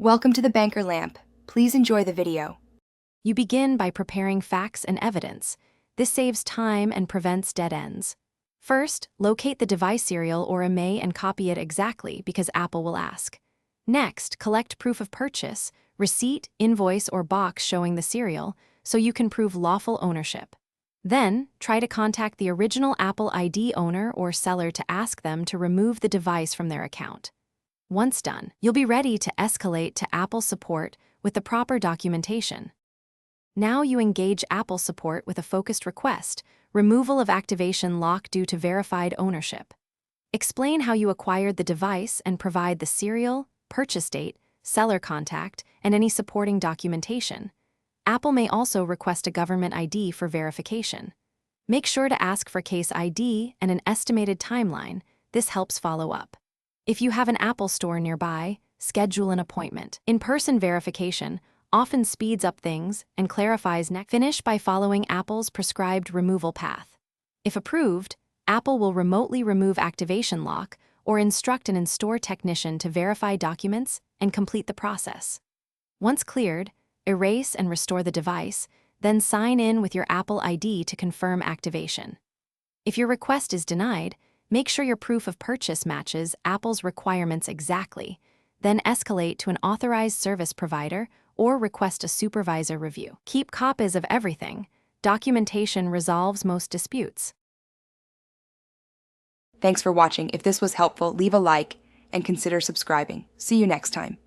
Welcome to the Banker Lamp. Please enjoy the video. You begin by preparing facts and evidence. This saves time and prevents dead ends. First, locate the device serial or IMEI and copy it exactly because Apple will ask. Next, collect proof of purchase, receipt, invoice, or box showing the serial, so you can prove lawful ownership. Then, try to contact the original Apple ID owner or seller to ask them to remove the device from their account. Once done, you'll be ready to escalate to Apple support with the proper documentation. Now you engage Apple support with a focused request, removal of activation lock due to verified ownership. Explain how you acquired the device and provide the serial, purchase date, seller contact, and any supporting documentation. Apple may also request a government ID for verification. Make sure to ask for case ID and an estimated timeline. This helps follow up. If you have an Apple store nearby, schedule an appointment. In-person verification often speeds up things and clarifies next. Finish by following Apple's prescribed removal path. If approved, Apple will remotely remove activation lock or instruct an in-store technician to verify documents and complete the process. Once cleared, erase and restore the device, then sign in with your Apple ID to confirm activation. If your request is denied, make sure your proof of purchase matches Apple's requirements exactly, then escalate to an authorized service provider or request a supervisor review. Keep copies of everything. Documentation resolves most disputes. Thanks for watching. If this was helpful, leave a like and consider subscribing. See you next time.